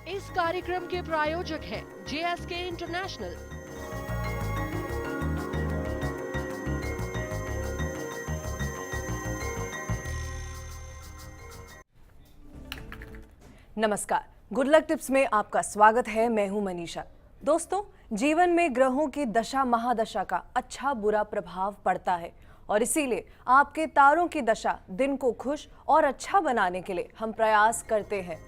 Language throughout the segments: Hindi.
इस कार्यक्रम के प्रायोजक हैं JSK इंटरनेशनल। नमस्कार, गुड लक टिप्स में आपका स्वागत है। मैं हूं मनीषा। दोस्तों, जीवन में ग्रहों की दशा महादशा का अच्छा बुरा प्रभाव पड़ता है और इसीलिए आपके तारों की दशा दिन को खुश और अच्छा बनाने के लिए हम प्रयास करते हैं।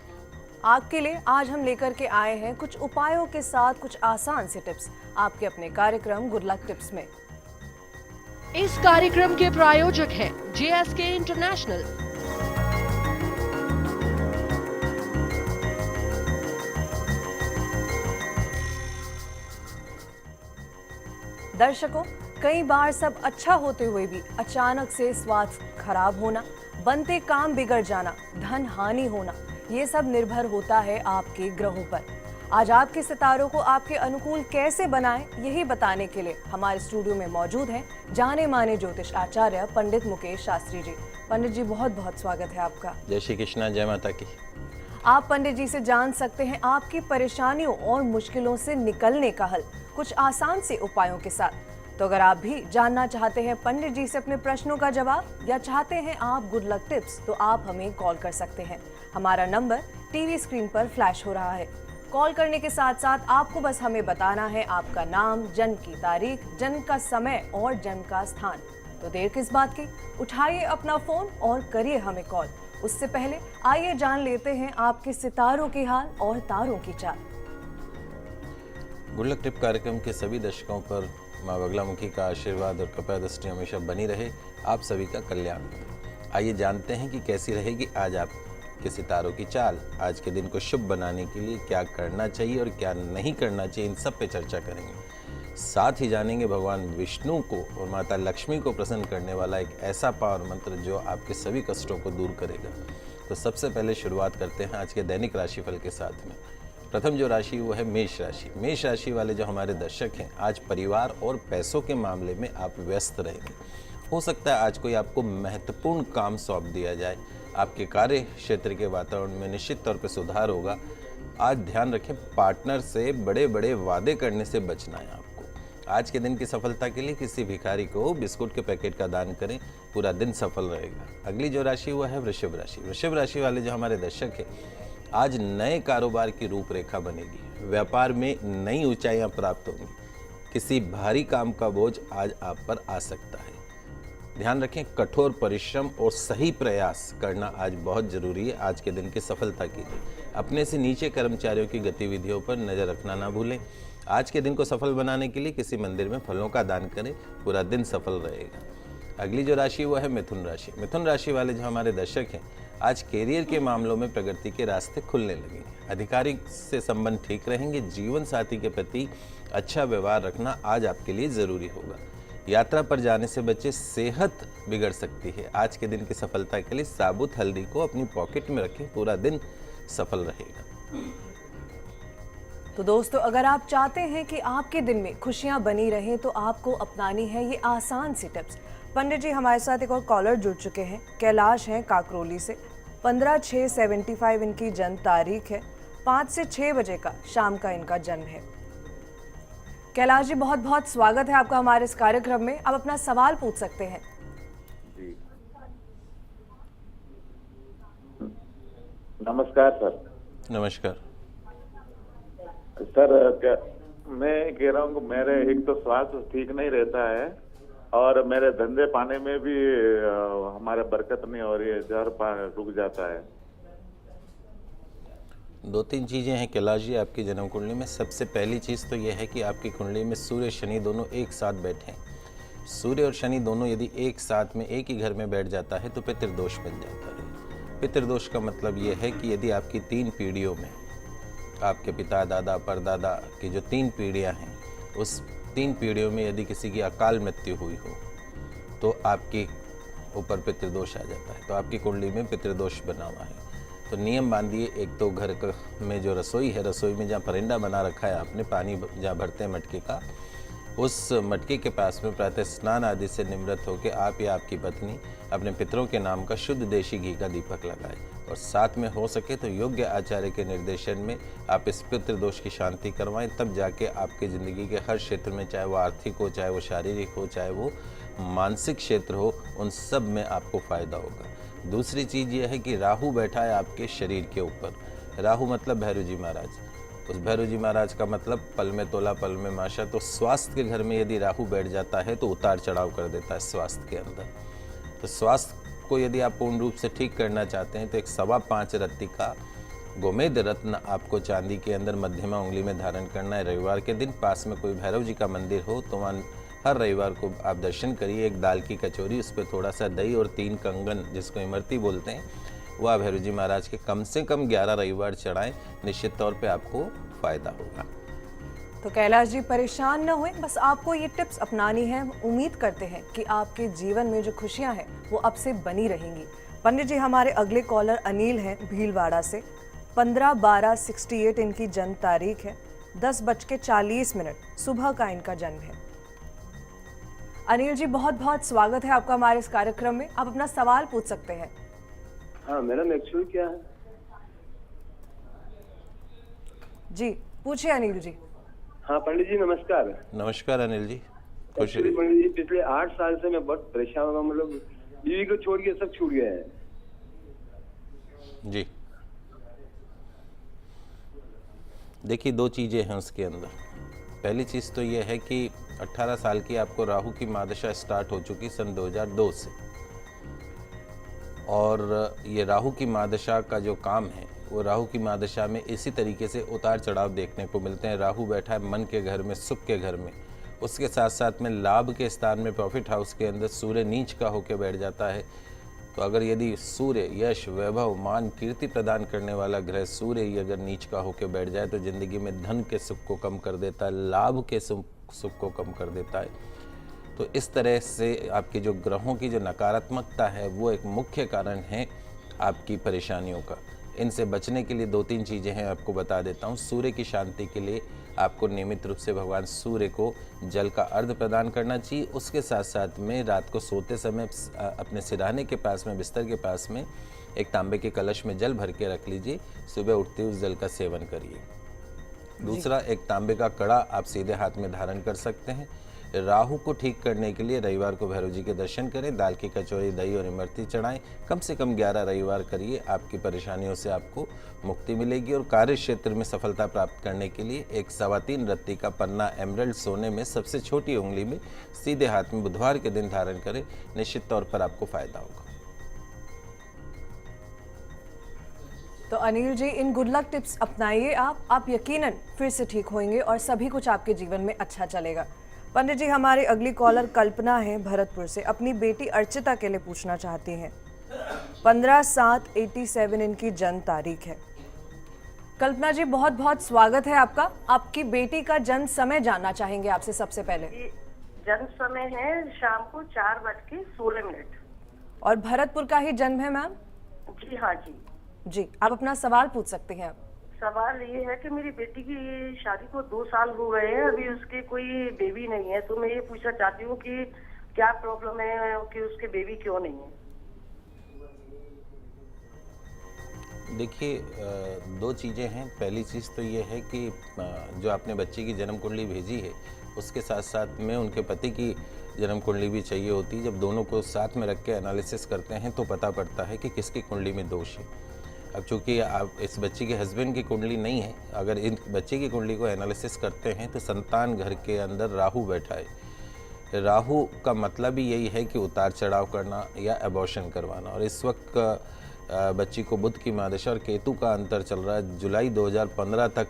आपके लिए आज हम लेकर के आए हैं कुछ उपायों के साथ कुछ आसान से टिप्स आपके अपने कार्यक्रम गुड लक टिप्स में। इस कार्यक्रम के प्रायोजक हैं JSK इंटरनेशनल। दर्शकों, कई बार सब अच्छा होते हुए भी अचानक से स्वास्थ्य खराब होना, बनते काम बिगड़ जाना, धन हानि होना, ये सब निर्भर होता है आपके ग्रहों पर। आज आपके सितारों को आपके अनुकूल कैसे बनाएं, यही बताने के लिए हमारे स्टूडियो में मौजूद हैं जाने माने ज्योतिष आचार्य पंडित मुकेश शास्त्री जी। पंडित जी, बहुत बहुत स्वागत है आपका। जय श्री कृष्णा, जय माता की। आप पंडित जी से जान सकते हैं आपकी परेशानियों और मुश्किलों से निकलने का हल कुछ आसान से उपायों के साथ। तो अगर आप भी जानना चाहते हैं पंडित जी से अपने प्रश्नों का जवाब या चाहते हैं आप गुड लक टिप्स, तो आप हमें कॉल कर सकते हैं। हमारा नंबर टीवी स्क्रीन पर फ्लैश हो रहा है। कॉल करने के साथ साथ आपको बस हमें बताना है आपका नाम, जन्म की तारीख, जन्म का समय और जन्म का स्थान। तो देर किस बात की, उठाइए अपना फोन और करिए हमें कॉल। उससे पहले आइए जान लेते हैं आपके सितारों के हाल और तारों की चाल। गुड लक टिप कार्यक्रम के सभी दर्शकों पर माँ बगलामुखी का आशीर्वाद और कृपा दृष्टि हमेशा बनी रहे। आप सभी का कल्याण हो। आइए जानते हैं कि कैसी रहेगी आज आपके सितारों की चाल। आज के दिन को शुभ बनाने के लिए क्या करना चाहिए और क्या नहीं करना चाहिए, इन सब पे चर्चा करेंगे। साथ ही जानेंगे भगवान विष्णु को और माता लक्ष्मी को प्रसन्न करने वाला एक ऐसा पावर मंत्र जो आपके सभी कष्टों को दूर करेगा। तो सबसे पहले शुरुआत करते हैं आज के दैनिक राशिफल के साथ में। प्रथम जो राशि वो है मेष राशि। मेष राशि वाले जो हमारे दर्शक हैं, आज परिवार और पैसों के मामले में आप व्यस्त रहेंगे। हो सकता है आज कोई आपको महत्वपूर्ण काम सौंप दिया जाए। आपके कार्य क्षेत्र के वातावरण में निश्चित तौर पर सुधार होगा। आज ध्यान रखें, पार्टनर से बड़े बड़े वादे करने से बचना है आपको। आज के दिन की सफलता के लिए किसी भिखारी को बिस्कुट के पैकेट का दान करें, पूरा दिन सफल रहेगा। अगली जो राशि हुआ है वृषभ राशि। वृषभ राशि वाले जो हमारे दर्शक हैं, आज नए कारोबार की रूपरेखा बनेगी। व्यापार में नई ऊंचाइयां प्राप्त होंगी। किसी भारी काम का बोझ आज आप पर आ सकता है। ध्यान रखें, कठोर परिश्रम और सही प्रयास करना आज बहुत जरूरी है आज के दिन की सफलता के लिए। अपने से नीचे कर्मचारियों की गतिविधियों पर नजर रखना ना भूलें। आज के दिन को सफल बनाने के लिए किसी मंदिर में फलों का दान करें, पूरा दिन सफल रहेगा। अगली जो राशि वो है मिथुन राशि। मिथुन राशि वाले जो हमारे दर्शक हैं, आज कैरियर के मामलों में प्रगति के रास्ते खुलने लगेंगे। अधिकारी से संबंध ठीक रहेंगे। जीवन साथी के प्रति अच्छा व्यवहार रखना आज आपके लिए जरूरी होगा। यात्रा पर जाने से बचे, सेहत बिगड़ सकती है। आज के दिन की सफलता के लिए साबुत हल्दी को अपनी पॉकेट में रखें, पूरा दिन सफल रहेगा। तो दोस्तों, अगर आप चाहते हैं कि आपके दिन में खुशियां बनी रहें तो आपको अपनानी है ये आसान सी टिप्स। पंडित जी, हमारे साथ एक और कॉलर जुड़ चुके हैं। कैलाश हैं काकरोली से। 15/6/75 इनकी जन्म तारीख है। 5 से 6 बजे का शाम का इनका जन्म है। कैलाश जी, बहुत बहुत स्वागत है आपका हमारे इस कार्यक्रम में। आप अपना सवाल पूछ सकते हैं। जी नमस्कार सर। नमस्कार सर, मैं कह रहा हूँ कि मेरे एक तो स्वास्थ्य ठीक नहीं रहता है और मेरे धंधे पाने में भी हमारे बरकत नहीं हो रही है, रुक जाता है। दो तीन चीज़ें हैं कैलाश जी आपकी जन्म कुंडली में। सबसे पहली चीज़ तो यह है कि आपकी कुंडली में सूर्य शनि दोनों एक साथ बैठे हैं। सूर्य और शनि दोनों यदि एक साथ में एक ही घर में बैठ जाता है तो पितृदोष बन जाता है। पितृदोष का मतलब यह है कि यदि आपकी 3 पीढ़ियों में, आपके पिता, दादा, परदादा की जो 3 पीढ़ियाँ हैं, उस 3 पीढ़ियों में यदि किसी की अकाल मृत्यु हुई हो तो आपके ऊपर पितृदोष आ जाता है। तो आपकी कुंडली में पितृदोष बना हुआ है। तो नियम बांधिए, एक तो घर में जो रसोई है, रसोई में जहाँ परिंदा बना रखा है आपने, पानी जहाँ भरते हैं मटके का, उस मटके के पास में प्रातः स्नान आदि से निवृत्त होकर आप या आपकी पत्नी अपने पितरों के नाम का शुद्ध देशी घी का दीपक लगाए। और साथ में हो सके तो योग्य आचार्य के निर्देशन में आप इस पितृ दोष की शांति करवाएं, तब जाके आपके ज़िंदगी के हर क्षेत्र में, चाहे वो आर्थिक हो, चाहे वो शारीरिक हो, चाहे वो मानसिक क्षेत्र हो, उन सब में आपको फ़ायदा होगा। दूसरी चीज़ ये है कि राहु बैठा है आपके शरीर के ऊपर। राहु मतलब भैरव जी महाराज। उस भैरव जी महाराज का मतलब पल में तोला पल में माशा। तो स्वास्थ्य के घर में यदि राहु बैठ जाता है तो उतार चढ़ाव कर देता है स्वास्थ्य के अंदर। तो स्वास्थ्य को यदि आप पूर्ण रूप से ठीक करना चाहते हैं तो एक 5.25 रत्ती का गोमेद रत्न आपको चांदी के अंदर मध्यमा उंगली में धारण करना है। रविवार के दिन पास में कोई भैरव जी का मंदिर हो तो वहाँ हर रविवार को आप दर्शन करिए। एक दाल की कचौरी, उस पर थोड़ा सा दही और 3 कंगन, जिसको इमरती बोलते हैं, वह भैरव जी महाराज के कम से कम 11 रविवार चढ़ाएं। निश्चित तौर पे आपको फायदा होगा। तो कैलाश जी परेशान न हुए, बस आपको ये टिप्स अपनानी है। हम उम्मीद करते हैं कि आपके जीवन में जो खुशियां हैं वो अब से बनी रहेंगी। पंडित जी, हमारे अगले कॉलर अनिल हैं भीलवाड़ा से। 15/12/68 इनकी जन्म तारीख है। 10:40 सुबह का इनका जन्म है। अनिल जी, बहुत बहुत स्वागत है आपका हमारे इस कार्यक्रम में। आप अपना सवाल पूछ सकते हैं। हाँ मैडम, एक्चुअली क्या है जी, पूछिए अनिल जी। हाँ पंडित जी नमस्कार। नमस्कार अनिल जी, खुश एक्चुअली पंडित जी पिछले 8 साल से मैं बहुत परेशान हूँ। मतलब बीवी को छोड़ के सब छूट गया है जी। देखिए, 2 चीज़ें हैं उसके अंदर। पहली चीज़ तो ये है कि 18 साल की आपको राहु की महादशा स्टार्ट हो चुकी सन 2002 से, और ये राहु की महादशा का जो काम है वो राहु की महादशा में इसी तरीके से उतार चढ़ाव देखने को मिलते हैं। राहु बैठा है मन के घर में, सुख के घर में, उसके साथ साथ में लाभ के स्थान में, प्रॉफिट हाउस के अंदर सूर्य नीच का होकर बैठ जाता है। तो अगर यदि सूर्य यश, वैभव, मान, कीर्ति प्रदान करने वाला ग्रह सूर्य ही अगर नीच का होकर बैठ जाए तो ज़िंदगी में धन के सुख को कम कर देता है, लाभ के सुख को कम कर देता है। तो इस तरह से आपके जो ग्रहों की जो नकारात्मकता है वो एक मुख्य कारण है आपकी परेशानियों का। इनसे बचने के लिए 2-3 चीज़ें हैं, आपको बता देता हूँ। सूर्य की शांति के लिए आपको नियमित रूप से भगवान सूर्य को जल का अर्घ प्रदान करना चाहिए। उसके साथ साथ में रात को सोते समय अपने सिरहाने के पास में, बिस्तर के पास में एक तांबे के कलश में जल भर के रख लीजिए। सुबह उठते उस जल का सेवन करिए। दूसरा, एक तांबे का कड़ा आप सीधे हाथ में धारण कर सकते हैं। राहु को ठीक करने के लिए रविवार को भैरव जी के दर्शन करें, दाल की कचौरी, दही और इमरती चढ़ाएं। कम से कम 11 रविवार करिए, आपकी परेशानियों से आपको मुक्ति मिलेगी। और कार्य क्षेत्र में सफलता प्राप्त करने के लिए एक 3.25 रत्ती का पन्ना एमरल्ड सोने में सबसे छोटी उंगली में सीधे हाथ में बुधवार के दिन धारण करें। निश्चित तौर पर आपको फायदा होगा। तो Anil ji, in good luck tips अपनाइए आप यकीनन फिर से ठीक होंगे और सभी कुछ आपके जीवन में अच्छा चलेगा। पंडित जी, हमारी अगली कॉलर कल्पना है भरतपुर से। अपनी बेटी अर्चिता के लिए पूछना चाहती हैं। 15/7/87 इनकी जन्म तारीख है। कल्पना जी, बहुत बहुत स्वागत है आपका। आपकी बेटी का जन्म समय जानना चाहेंगे आपसे सबसे पहले। जन्म समय है शाम को 4:16। और भरतपुर का ही जन्म है मैम? जी हाँ जी। जी, आप अपना सवाल पूछ सकते हैं। सवाल ये है कि मेरी बेटी की शादी को 2 साल हो गए हैं, अभी उसके कोई बेबी नहीं है। तो मैं ये पूछना चाहती हूँ कि क्या प्रॉब्लम है कि उसके बेबी क्यों नहीं है। देखिए, 2 चीज़ें हैं। पहली चीज़ तो ये है कि जो आपने बच्चे की जन्म कुंडली भेजी है उसके साथ साथ में उनके पति की जन्म कुंडली भी चाहिए होती है। जब दोनों को साथ में रख के एनालिसिस करते हैं तो पता पड़ता है कि किसकी कुंडली में दोष है। अब चूँकि आप इस बच्चे के हस्बैंड की कुंडली नहीं है, अगर इन बच्चे की कुंडली को एनालिसिस करते हैं तो संतान घर के अंदर राहु बैठा है। राहु का मतलब ही यही है कि उतार चढ़ाव करना या एबॉर्शन करवाना। और इस वक्त बच्ची को बुध की महादशा और केतु का अंतर चल रहा है। जुलाई 2015 तक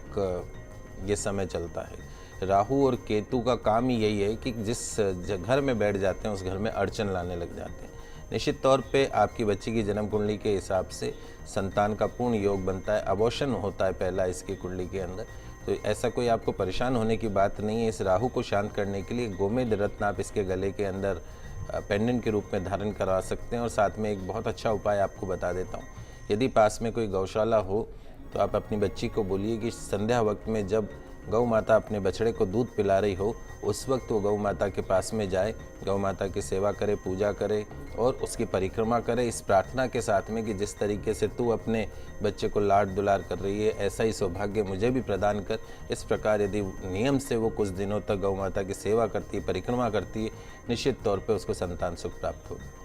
ये समय चलता है। राहु और केतु का काम ही यही है कि जिस घर में बैठ जाते हैं उस घर में अड़चन लाने लग जाते हैं। निश्चित तौर पे आपकी बच्ची की जन्म कुंडली के हिसाब से संतान का पूर्ण योग बनता है। अबॉर्शन होता है पहला इसकी कुंडली के अंदर। तो ऐसा कोई आपको परेशान होने की बात नहीं है। इस राहु को शांत करने के लिए गोमेद रत्न आप इसके गले के अंदर पेंडेंट के रूप में धारण करा सकते हैं। और साथ में एक बहुत अच्छा उपाय आपको बता देता हूँ। यदि पास में कोई गौशाला हो तो आप अपनी बच्ची को बोलिए कि संध्या वक्त में जब गौ माता अपने बछड़े को दूध पिला रही हो, उस वक्त वो गौ माता के पास में जाए, गौ माता की सेवा करे, पूजा करे और उसकी परिक्रमा करे, इस प्रार्थना के साथ में कि जिस तरीके से तू अपने बच्चे को लाड दुलार कर रही है, ऐसा ही सौभाग्य मुझे भी प्रदान कर। इस प्रकार यदि नियम से वो कुछ दिनों तक गौ माता की सेवा करती है, परिक्रमा करती है, निश्चित तौर पर उसको संतान सुख प्राप्त होगा।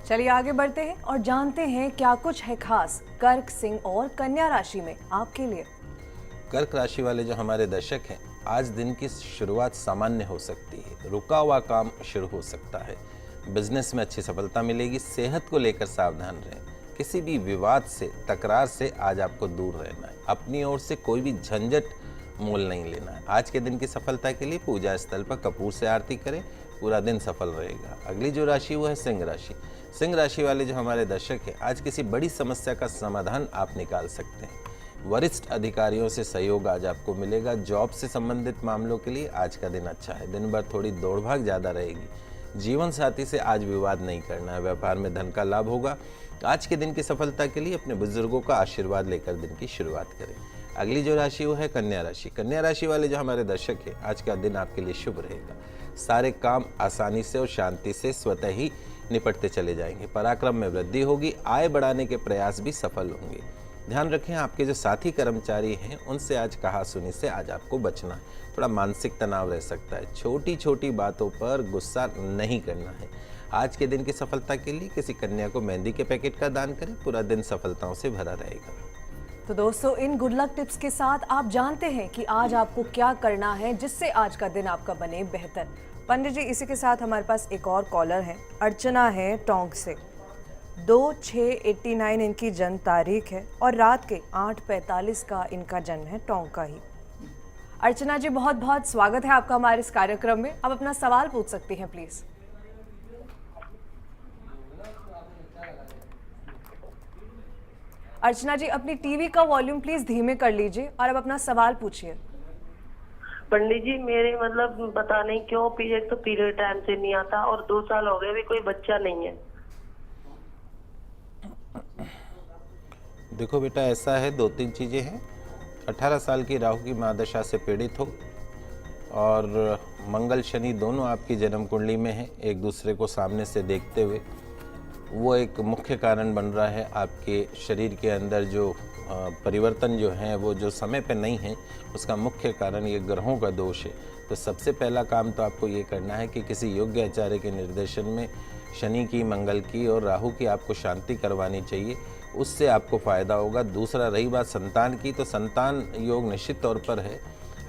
चलिए आगे बढ़ते हैं और जानते हैं क्या कुछ है खास कर्क, सिंह और कन्या राशि में आपके लिए। कर्क राशि वाले जो हमारे दर्शक हैं, आज दिन की शुरुआत सामान्य हो सकती है, रुका हुआ काम शुरू हो सकता है, बिजनेस में अच्छी सफलता मिलेगी, सेहत को लेकर सावधान रहें, किसी भी विवाद से, तकरार से आज आपको दूर रहना है, अपनी ओर से कोई भी झंझट मोल नहीं लेना है। आज के दिन की सफलता के लिए पूजा स्थल पर कपूर से आरती करें, पूरा दिन सफल रहेगा। अगली जो राशि वो है सिंह राशि। सिंह राशि वाले जो हमारे दर्शक हैं, आज किसी बड़ी समस्या का समाधान आप निकाल सकते हैं, वरिष्ठ अधिकारियों से सहयोग आज आपको मिलेगा। जॉब से संबंधित मामलों के लिए आज का दिन अच्छा है, दिन भर थोड़ी दौड़ भाग ज़्यादा रहेगी। जीवन साथी से आज विवाद नहीं करना है, व्यापार में धन का लाभ होगा। आज के दिन की सफलता के लिए अपने बुजुर्गों का आशीर्वाद लेकर दिन की शुरुआत करें। अगली जो राशि वो है कन्या राशि। कन्या राशि वाले जो हमारे दर्शक हैं, आज का दिन आपके लिए शुभ रहेगा, सारे काम आसानी से और शांति से स्वतः ही निपटते चले जाएंगे, पराक्रम में वृद्धि होगी, आय बढ़ाने के प्रयास भी सफल होंगे। ध्यान रखें आपके जो साथी कर्मचारी हैं उनसे आज कहा सुनी से आज आपको बचना है, थोड़ा मानसिक तनाव रह सकता है, छोटी छोटी बातों पर गुस्सा नहीं करना है। आज के दिन की सफलता के लिए किसी कन्या को मेहंदी के पैकेट का दान करें, पूरा दिन सफलताओं से भरा रहेगा। तो दोस्तों, इन गुड लक टिप्स के साथ आप जानते हैं कि आज आपको क्या करना है जिससे आज का दिन आपका बने बेहतर। पंडित जी, इसी के साथ हमारे पास एक और कॉलर है, अर्चना है टोंक से। 2/6/89 इनकी जन्म तारीख है और रात के 8:45 का इनका जन्म है, टोंक का ही। अर्चना जी, बहुत बहुत स्वागत है आपका हमारे इस कार्यक्रम में। आप अपना सवाल पूछ सकती हैं प्लीज। अर्चना जी, अपनी टीवी का वॉल्यूम प्लीज धीमे कर लीजिए और अब अपना सवाल पूछिए। पंडित जी, मेरे मतलब पता नहीं क्यों पीरियड तो पीरियड टाइम से नहीं आता और 2 साल हो गए, अभी कोई बच्चा नहीं है। देखो बेटा, ऐसा है, 2-3 चीज़ें हैं। 18 साल की राहु की महादशा से पीड़ित हो और मंगल शनि दोनों आपकी जन्म कुंडली में हैं, एक दूसरे को सामने से देखते हुए, वो एक मुख्य कारण बन रहा है। आपके शरीर के अंदर जो परिवर्तन जो हैं वो जो समय पे नहीं है, उसका मुख्य कारण ये ग्रहों का दोष है। तो सबसे पहला काम तो आपको ये करना है कि किसी योग्य आचार्य के निर्देशन में शनि की, मंगल की और राहु की आपको शांति करवानी चाहिए, उससे आपको फ़ायदा होगा। दूसरा, रही बात संतान की, तो संतान योग निश्चित तौर पर है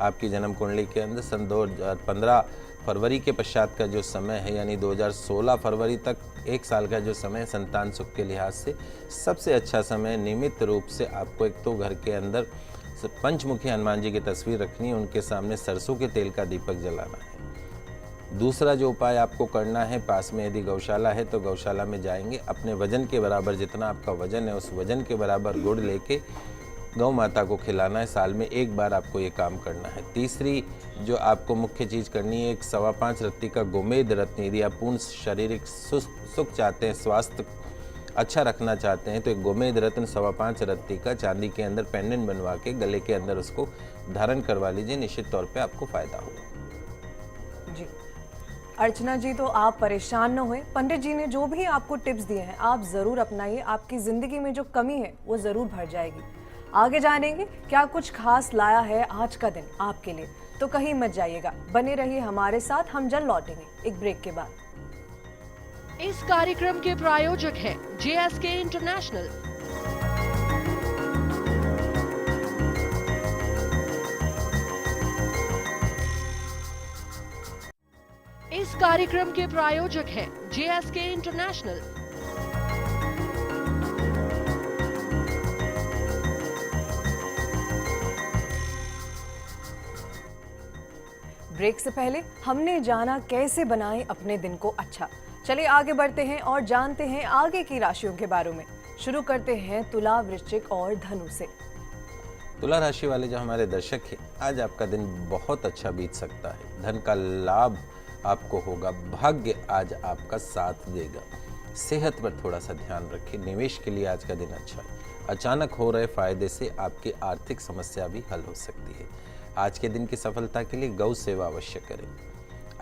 आपकी जन्म कुंडली के अंदर। सन 2015 फरवरी के पश्चात का जो समय है, यानी 2016 फरवरी तक 1 साल का जो समय है, संतान सुख के लिहाज से सबसे अच्छा समय। नियमित रूप से आपको एक तो घर के अंदर पंचमुखी हनुमान जी की तस्वीर रखनी है, उनके सामने सरसों के तेल का दीपक जलाना है। दूसरा जो उपाय आपको करना है, पास में यदि गौशाला है तो गौशाला में जाएंगे, अपने वजन के बराबर, जितना आपका वजन है उस वजन के बराबर गुड़ लेके गौ माता को खिलाना है। साल में 1 बार आपको ये काम करना है। तीसरी जो आपको मुख्य चीज़ करनी है, एक 5.25 रत्ती का गोमेद रत्न, यदि आप पूर्ण शारीरिक सुख चाहते हैं, स्वास्थ्य अच्छा रखना चाहते हैं, तो एक गोमेद रत्न 5.25 रत्ती का चांदी के अंदर पेंडेंट बनवा के गले के अंदर उसको धारण करवा लीजिए, निश्चित तौर पे आपको फायदा होगा। जी अर्चना जी, तो आप परेशान न हुए, पंडित जी ने जो भी आपको टिप्स दिए हैं आप जरूर अपनाइए, आपकी जिंदगी में जो कमी है वो जरूर भर जाएगी। आगे जानेंगे क्या कुछ खास लाया है आज का दिन आपके लिए, तो कहीं मत जाइएगा, बने रहिए हमारे साथ, हम जल्द लौटेंगे एक ब्रेक के बाद। इस कार्यक्रम के प्रायोजक हैं JSK इंटरनेशनल। इस कार्यक्रम के प्रायोजक हैं JSK इंटरनेशनल। ब्रेक से पहले हमने जाना कैसे बनाएं अपने दिन को अच्छा। चलिए आगे बढ़ते हैं और जानते हैं आगे की राशियों के बारे में। शुरू करते हैं तुला, वृश्चिक और धनु से। तुला राशि वाले जो हमारे दर्शक हैं, आज आपका दिन बहुत अच्छा बीत सकता है, धन का लाभ आपको होगा, भाग्य आज आपका साथ देगा। सेहत पर थोड़ा सा ध्यान रखें। निवेश के लिए आज का दिन अच्छा है। अचानक हो रहे फायदे से आपकी आर्थिक समस्या भी हल हो सकती है। आज के दिन की सफलता के लिए गौ सेवा अवश्य करें।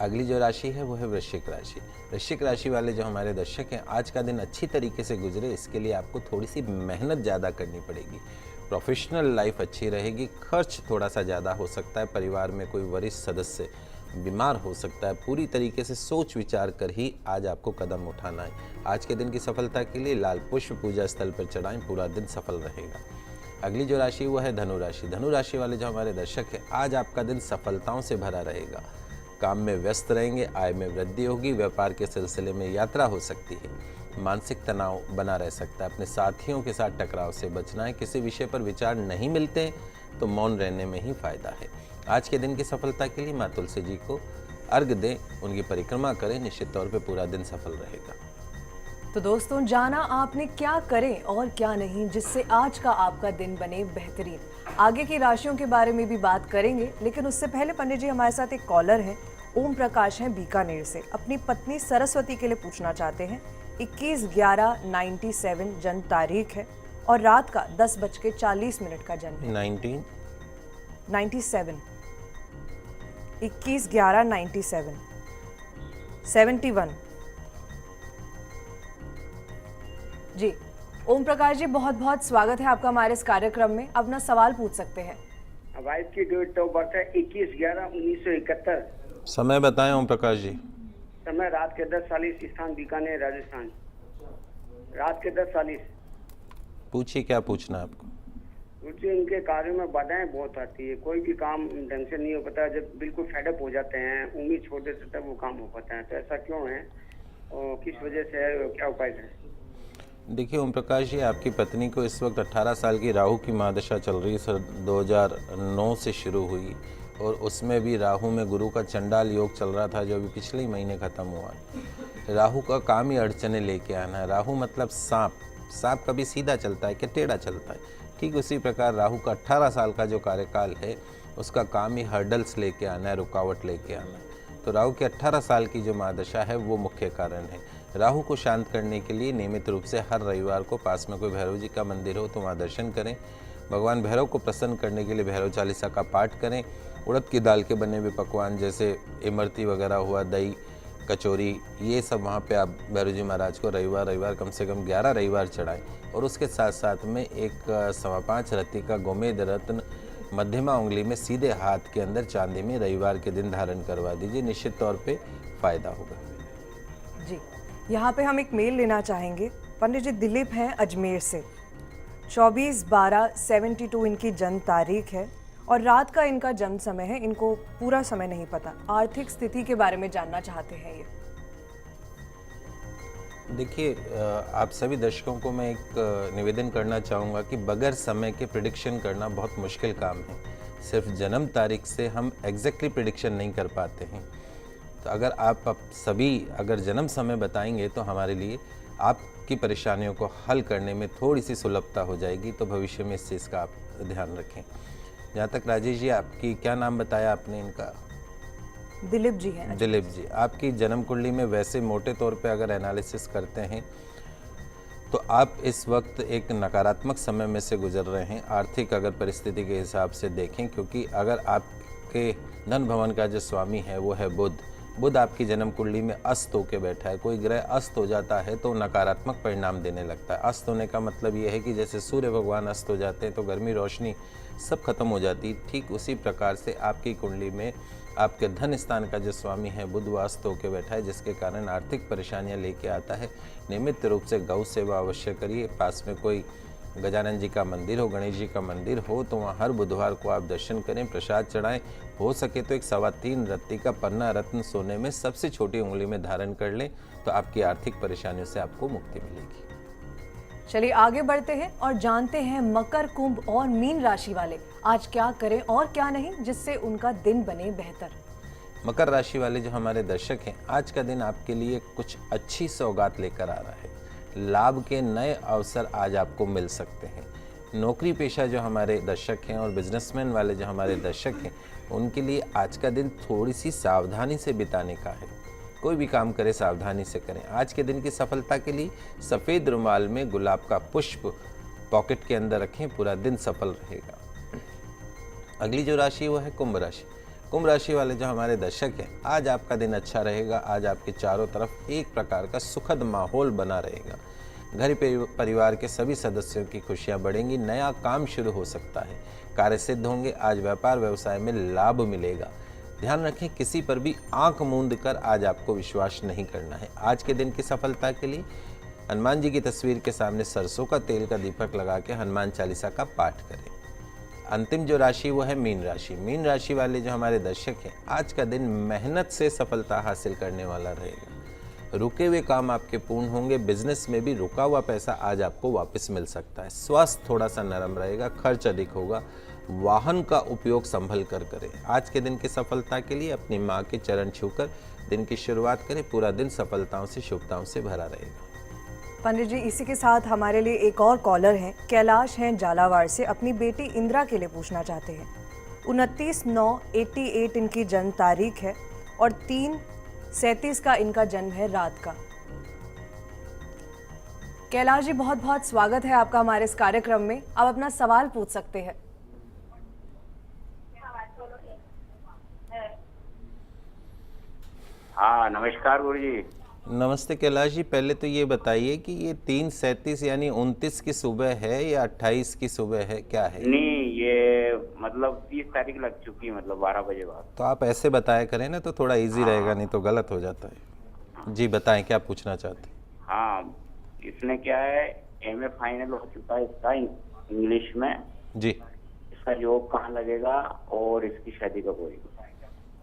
अगली जो राशि है वो है वृश्चिक राशि। वृश्चिक राशि वाले जो हमारे दर्शक हैं, आज का दिन अच्छी तरीके से गुजरे इसके लिए आपको थोड़ी सी मेहनत ज़्यादा करनी पड़ेगी। प्रोफेशनल लाइफ अच्छी रहेगी। खर्च थोड़ा सा ज़्यादा हो सकता है। परिवार में कोई वरिष्ठ सदस्य बीमार हो सकता है। पूरी तरीके से सोच विचार कर ही आज आपको कदम उठाना है। आज के दिन की सफलता के लिए लाल पुष्प पूजा स्थल पर चढ़ाएं, पूरा दिन सफल रहेगा। अगली जो राशि वो है धनु राशि। धनु राशि वाले जो हमारे दर्शक हैं, आज आपका दिन सफलताओं से भरा रहेगा। काम में व्यस्त रहेंगे, आय में वृद्धि होगी, व्यापार के सिलसिले में यात्रा हो सकती है। मानसिक तनाव बना रह सकता है। अपने साथियों के साथ टकराव से बचना है। किसी विषय पर विचार नहीं मिलते तो मौन रहने में ही फायदा है। आज के दिन की सफलता के लिए माँ तुलसी जी को अर्घ दें, उनकी परिक्रमा करें, निश्चित तौर पे पूरा दिन सफल रहेगा। तो दोस्तों, जाना आपने क्या करें और क्या नहीं जिससे आज का आपका दिन बने बेहतरीन। आगे की राशियों के बारे में भी बात करेंगे, लेकिन उससे पहले पंडित जी हमारे साथ एक कॉलर हैं, ओम प्रकाश हैं बीकानेर से। अपनी पत्नी सरस्वती के लिए पूछना चाहते हैं। 21/11/97 जन्म तारीख है और रात का 10:40 का जन्म है। 97 21/11/97 71 जी। ओम प्रकाश जी, बहुत बहुत स्वागत है आपका हमारे इस कार्यक्रम में। अपना सवाल पूछ सकते हैं। वाइफ की डेट ऑफ बर्थ है 21/11/1971। समय बताएं ओम प्रकाश जी। समय रात के 10:40, स्थान बीकानेर राजस्थान। रात के 10:40। पूछिए, क्या पूछना है आपको? मुझे उनके कार्यों में बाधाएं बहुत आती है। कोई भी काम ढंग से नहीं हो पाता। जब बिल्कुल फेडअप हो जाते हैं, उम्मीद छोड़ देते तब वो काम हो पाता है। तो ऐसा क्यों है और किस वजह से है, क्या उपाय है? देखिए ओम प्रकाश जी, आपकी पत्नी को इस वक्त 18 साल की राहु की महादशा चल रही है। सर 2009 से शुरू हुई और उसमें भी राहु में गुरु का चंडाल योग चल रहा था, जो अभी पिछले ही महीने ख़त्म हुआ। राहु का काम ही अड़चने लेके आना है। राहु मतलब सांप। सांप कभी सीधा चलता है कि टेढ़ा चलता है। ठीक उसी प्रकार राहु का 18 साल का जो कार्यकाल है, उसका काम ही हर्डल्स लेके आना है, रुकावट लेके आना है। तो राहु के 18 साल की जो महादशा है वो मुख्य कारण है। राहु को शांत करने के लिए नियमित रूप से हर रविवार को पास में कोई भैरव जी का मंदिर हो तो वहाँ दर्शन करें। भगवान भैरव को प्रसन्न करने के लिए भैरव चालीसा का पाठ करें। उड़द की दाल के बने हुए पकवान जैसे इमरती वगैरह हुआ, दही, कचौरी, ये सब वहाँ पे आप भैरव जी महाराज को रविवार कम से कम 11 रविवार चढ़ाएं। और उसके साथ साथ में एक 5.25 रत्ती का गोमेद रत्न मध्यमा उंगली में सीधे हाथ के अंदर चांदी में रविवार के दिन धारण करवा दीजिए। निश्चित तौर पे फायदा होगा जी। यहाँ पे हम एक मेल लेना चाहेंगे। पंडित जी दिलीप हैं अजमेर से। 24/12/72 इनकी जन्म तारीख है और रात का इनका जन्म समय है। इनको पूरा समय नहीं पता। आर्थिक स्थिति के बारे में जानना चाहते हैं ये। देखिए, आप सभी दर्शकों को मैं एक निवेदन करना चाहूँगा कि बगैर समय के प्रिडिक्शन करना बहुत मुश्किल काम है। सिर्फ जन्म तारीख से हम एग्जैक्टली प्रिडिक्शन नहीं कर पाते हैं। तो अगर आप सभी अगर जन्म समय बताएंगे तो हमारे लिए आपकी परेशानियों को हल करने में थोड़ी सी सुलभता हो जाएगी। तो भविष्य में इस चीज़ का आप ध्यान रखें। जहाँ तक राजेश जी, आपकी क्या नाम बताया आपने इनका? दिलीप जी हैं। दिलीप जी, आपकी जन्म कुंडली में वैसे मोटे तौर पे अगर एनालिसिस करते हैं तो आप इस वक्त एक नकारात्मक समय में से गुजर रहे हैं। आर्थिक अगर परिस्थिति के हिसाब से देखें, क्योंकि अगर आपके धन भवन का जो स्वामी है वो है बुध आपकी जन्म कुंडली में अस्त होकर बैठा है। कोई ग्रह अस्त हो जाता है तो नकारात्मक परिणाम देने लगता है। अस्त होने का मतलब ये है कि जैसे सूर्य भगवान अस्त हो जाते हैं तो गर्मी रोशनी सब खत्म हो जाती। ठीक उसी प्रकार से आपकी कुंडली में आपके धन स्थान का जो स्वामी है बुध अस्त होकर बैठा है, जिसके कारण आर्थिक परेशानियां लेके आता है। नियमित रूप से गौ सेवा अवश्य करिए। पास में कोई गजानन जी का मंदिर हो, गणेश जी का मंदिर हो तो वहाँ हर बुधवार को आप दर्शन करें, प्रसाद चढ़ाएं। हो सके तो एक 3.25 रत्ती का पन्ना रत्न सोने में सबसे छोटी उंगली में धारण कर लें तो आपकी आर्थिक परेशानियों से आपको मुक्ति मिलेगी। चलिए आगे बढ़ते हैं और जानते हैं मकर, कुंभ और मीन राशि वाले आज क्या करें और क्या नहीं जिससे उनका दिन बने बेहतर। मकर राशि वाले जो हमारे दर्शक हैं, आज का दिन आपके लिए कुछ अच्छी सौगात लेकर आ रहा है। लाभ के नए अवसर आज आपको मिल सकते हैं। नौकरी पेशा जो हमारे दर्शक हैं और बिजनेसमैन वाले जो हमारे दर्शक हैं, उनके लिए आज का दिन थोड़ी सी सावधानी से बिताने का है। कोई भी काम करें सावधानी से करें। आज के दिन की सफलता के लिए सफ़ेद रुमाल में गुलाब का पुष्प पॉकेट के अंदर रखें, पूरा दिन सफल रहेगा। अगली जो राशि वो है कुंभ राशि। कुंभ राशि वाले जो हमारे दर्शक हैं, आज आपका दिन अच्छा रहेगा। आज आपके चारों तरफ एक प्रकार का सुखद माहौल बना रहेगा। घर परिवार के सभी सदस्यों की खुशियां बढ़ेंगी। नया काम शुरू हो सकता है, कार्य सिद्ध होंगे। आज व्यापार व्यवसाय में लाभ मिलेगा। ध्यान रखें, किसी पर भी आंख मूंद कर आज आपको विश्वास नहीं करना है। आज के दिन की सफलता के लिए हनुमान जी की तस्वीर के सामने सरसों का तेल का दीपक लगा के हनुमान चालीसा का पाठ करें। अंतिम जो राशि वो है मीन राशि। मीन राशि वाले जो हमारे दर्शक हैं, आज का दिन मेहनत से सफलता हासिल करने वाला रहेगा। रुके हुए काम आपके पूर्ण होंगे। बिजनेस में भी रुका हुआ पैसा आज आपको वापस मिल सकता है। स्वास्थ्य थोड़ा सा नरम रहेगा, खर्च अधिक होगा। वाहन का उपयोग संभल कर करें। आज के दिन की सफलता के लिए अपनी माँ के चरण छूकर दिन की शुरुआत करें। पूरा दिन सफलताओं से शुभताओं से भरा रहेगा। पंडित जी, इसी के साथ हमारे लिए एक और कॉलर हैं। कैलाश हैं झालावाड़ से, अपनी बेटी इंदिरा के लिए पूछना चाहते हैं। 29/9/88 इनकी जन्म तारीख है और 3/37 का इनका जन्म है रात का। कैलाश जी, बहुत बहुत स्वागत है आपका हमारे इस कार्यक्रम में। आप अपना सवाल पूछ सकते हैं। हाँ, नमस्कार गुरु जी। नमस्ते कैलाश जी, पहले तो ये बताइए कि ये 3/37 यानी 29 की सुबह है या 28 की सुबह है, क्या है? नहीं, ये मतलब 30 तारीख लग चुकी, मतलब 12 बजे बाद। तो आप ऐसे बताया करें ना, तो थोड़ा इजी रहेगा, नहीं तो गलत हो जाता है। जी बताएं, क्या पूछना चाहते हैं? हाँ, इसमें क्या है, MA फाइनल हो चुका है इसका इंग्लिश में जी। इसका जॉब कहाँ लगेगा और इसकी शादी कब होगी?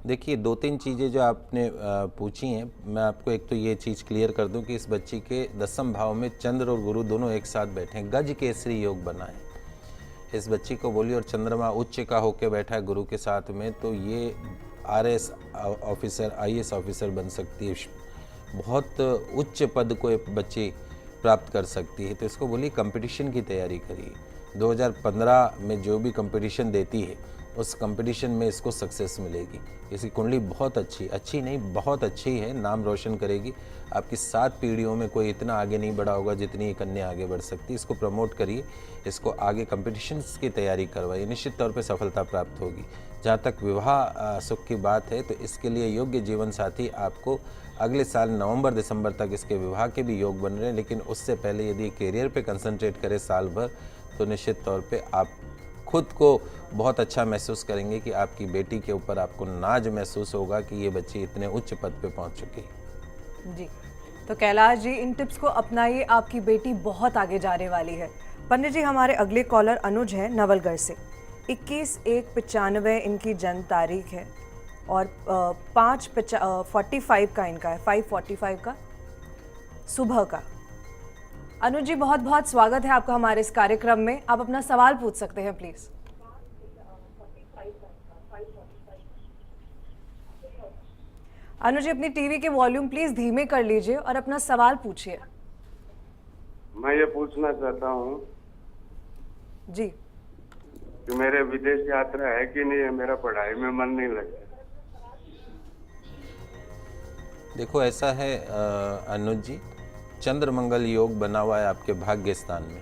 देखिए, 2-3 चीज़ें जो आपने पूछी हैं, मैं आपको एक तो ये चीज़ क्लियर कर दूं कि इस बच्ची के 10वें भाव में चंद्र और गुरु दोनों एक साथ बैठे हैं। गज केसरी योग बना है इस बच्ची को बोली, और चंद्रमा उच्च का होकर बैठा है गुरु के साथ में, तो ये RS ऑफिसर, IAS ऑफिसर बन सकती है। बहुत उच्च पद को एक बच्ची प्राप्त कर सकती है। तो इसको बोली कंपटीशन की तैयारी करिए। 2015 में जो भी कंपटीशन देती है उस कंपटीशन में इसको सक्सेस मिलेगी। इसकी कुंडली बहुत अच्छी नहीं बहुत अच्छी है, नाम रोशन करेगी। आपकी 7 पीढ़ियों में कोई इतना आगे नहीं बढ़ा होगा जितनी ये कन्या आगे बढ़ सकती है। इसको प्रमोट करिए, इसको आगे कंपटीशंस की तैयारी करवाइए, निश्चित तौर पे सफलता प्राप्त होगी। जहाँ तक विवाह सुख की बात है, तो इसके लिए योग्य जीवन साथी आपको अगले साल नवंबर-दिसंबर तक इसके विवाह के भी योग बन रहे हैं। लेकिन उससे पहले यदि करियर पे कंसंट्रेट करें साल भर, तो निश्चित तौर पे आप खुद को बहुत अच्छा महसूस करेंगे कि आपकी बेटी के ऊपर आपको नाज महसूस होगा कि ये बच्ची इतने उच्च पद पे पहुंच चुकी है। जी, तो कैलाश जी, इन टिप्स को अपनाइए, आपकी बेटी बहुत आगे जाने वाली है। पंडित जी, हमारे अगले कॉलर अनुज हैं नवलगढ़ से। 21/1/95 इनकी जन्म तारीख है और 5:45 का इनका है, 5:45 का सुबह का। अनुज जी, बहुत बहुत स्वागत है आपका हमारे इस कार्यक्रम में। आप अपना सवाल पूछ सकते हैं प्लीज। अनुज जी, अपनी टीवी के वॉल्यूम प्लीज धीमे कर लीजिए और अपना सवाल पूछिए। मैं ये पूछना चाहता हूँ जी कि मेरे विदेश यात्रा है कि नहीं है, मेरा पढ़ाई में मन नहीं लगता। देखो, ऐसा है अनुज जी, चंद्र मंगल योग बना हुआ है आपके भाग्य स्थान में,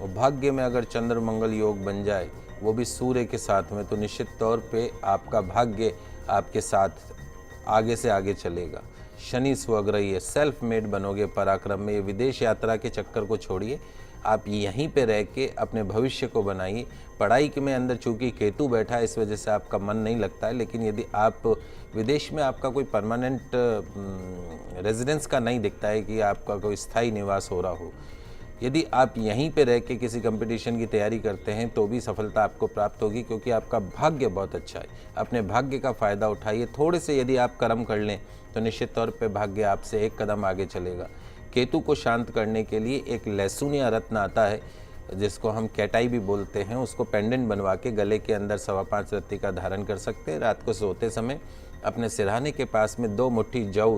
और भाग्य में अगर चंद्र मंगल योग बन जाए, वो भी सूर्य के साथ में, तो निश्चित तौर पे आपका भाग्य आपके साथ आगे से आगे चलेगा। शनि स्वग्रही है, सेल्फ मेड बनोगे पराक्रम में। ये विदेश यात्रा के चक्कर को छोड़िए, आप यहीं पे रह के अपने भविष्य को बनाइए। पढ़ाई के में अंदर चूंकि केतु बैठा है, इस वजह से आपका मन नहीं लगता है। लेकिन यदि आप विदेश में, आपका कोई परमानेंट रेजिडेंस का नहीं दिखता है कि आपका कोई स्थायी निवास हो रहा हो, यदि आप यहीं पे रह के किसी कंपटीशन की तैयारी करते हैं, तो भी सफलता आपको प्राप्त होगी, क्योंकि आपका भाग्य बहुत अच्छा है। अपने भाग्य का फ़ायदा उठाइए। थोड़े से यदि आप कर्म कर लें, तो निश्चित तौर पे भाग्य आपसे एक कदम आगे चलेगा। केतु को शांत करने के लिए एक लहसुन या रत्न आता है, जिसको हम कैटाई भी बोलते हैं, उसको पेंडेंट बनवा के गले के अंदर 5.25 रत्ती का धारण कर सकते हैं। रात को सोते समय अपने सिरहाने के पास में 2 मुट्ठी जौ,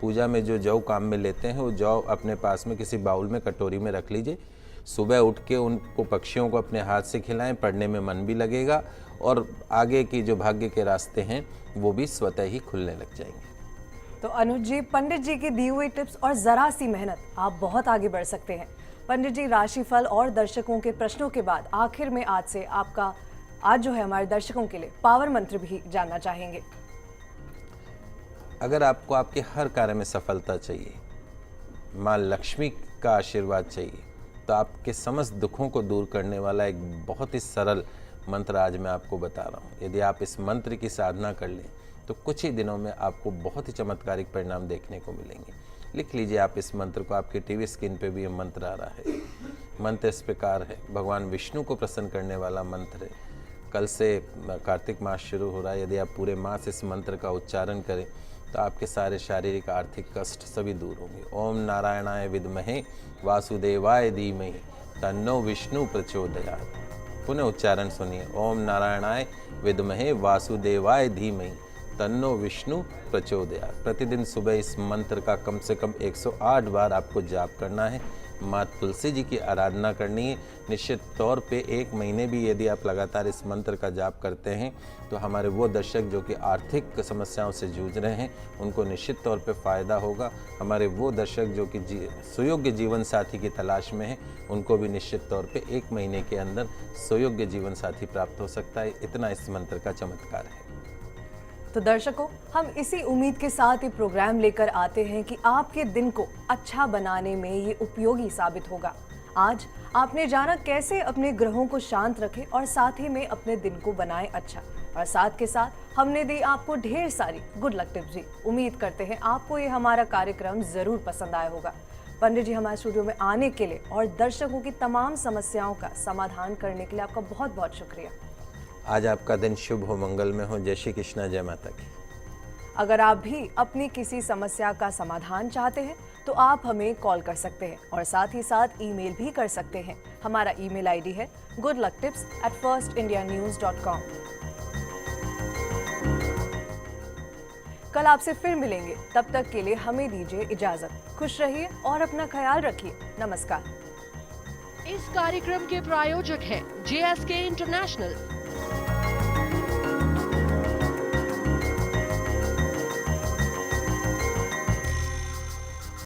पूजा में जो जौ काम में लेते हैं, वो जौ अपने पास में किसी बाउल में, कटोरी में रख लीजिए। सुबह उठ के उनको, पक्षियों को अपने हाथ से खिलाएं, पढ़ने में मन भी लगेगा और आगे की जो भाग्य के रास्ते हैं वो भी स्वतः ही खुलने लग जाएंगे। तो अनुज जी, पंडित जी की दी हुई टिप्स और जरा सी मेहनत आप बहुत आगे बढ़ सकते हैं। पंडित जी राशिफल और दर्शकों के प्रश्नों के बाद आखिर में आज जो है हमारे दर्शकों के लिए पावर मंत्र भी जानना चाहेंगे। अगर आपको आपके हर कार्य में सफलता चाहिए, माँ लक्ष्मी का आशीर्वाद चाहिए, तो आपके समस्त दुखों को दूर करने वाला एक बहुत ही सरल मंत्र आज मैं आपको बता रहा हूँ। यदि आप इस मंत्र की साधना कर लें तो कुछ ही दिनों में आपको बहुत ही चमत्कारिक परिणाम देखने को मिलेंगे। लिख लीजिए आप इस मंत्र को, आपकी टीवी स्क्रीन पे भी ये मंत्र आ रहा है। मंत्र इस प्रकार है, भगवान विष्णु को प्रसन्न करने वाला मंत्र है। कल से कार्तिक मास शुरू हो रहा है। यदि आप पूरे मास इस मंत्र का उच्चारण करें तो आपके सारे शारीरिक आर्थिक कष्ट सभी दूर होंगे। ओम नारायणाय विद्महे वासुदेवाय धीमहि तन्नो विष्णु प्रचोदयात्। पुनः उच्चारण सुनिए, ओम नारायणाय विद्महे वासुदेवाय धीमहि तन्नो विष्णु प्रचोदयात्। प्रतिदिन सुबह इस मंत्र का कम से कम 108 बार आपको जाप करना है। माँ तुलसी जी की आराधना करनी है। निश्चित तौर पे 1 महीने भी यदि आप लगातार इस मंत्र का जाप करते हैं तो हमारे वो दर्शक जो कि आर्थिक समस्याओं से जूझ रहे हैं उनको निश्चित तौर पे फ़ायदा होगा। हमारे वो दर्शक जो कि सुयोग्य जीवन साथी की तलाश में हैं उनको भी निश्चित तौर पे 1 महीने के अंदर सुयोग्य जीवन साथी प्राप्त हो सकता है। इतना इस मंत्र का चमत्कार है। तो दर्शकों, हम इसी उम्मीद के साथ ये प्रोग्राम लेकर आते हैं कि आपके दिन को अच्छा बनाने में ये उपयोगी साबित होगा। आज आपने जाना कैसे अपने ग्रहों को शांत रखें और साथ ही में अपने दिन को बनाएं अच्छा, और साथ के साथ हमने दी आपको ढेर सारी गुड लक टिप्स भी। उम्मीद करते हैं आपको ये हमारा कार्यक्रम जरूर पसंद आया होगा। पंडित जी हमारे स्टूडियो में आने के लिए और दर्शकों की तमाम समस्याओं का समाधान करने के लिए आपका बहुत बहुत शुक्रिया। आज आपका दिन शुभ हो, मंगल में हो। जय श्री कृष्णा, जय माता की। अगर आप भी अपनी किसी समस्या का समाधान चाहते हैं तो आप हमें कॉल कर सकते हैं और साथ ही साथ ईमेल भी कर सकते हैं। हमारा ईमेल आईडी है goodlucktips@firstindianews.com। कल आपसे फिर मिलेंगे, तब तक के लिए हमें दीजिए इजाजत। खुश रहिए और अपना ख्याल रखिए। नमस्कार। इस कार्यक्रम के प्रायोजक हैं JSK इंटरनेशनल,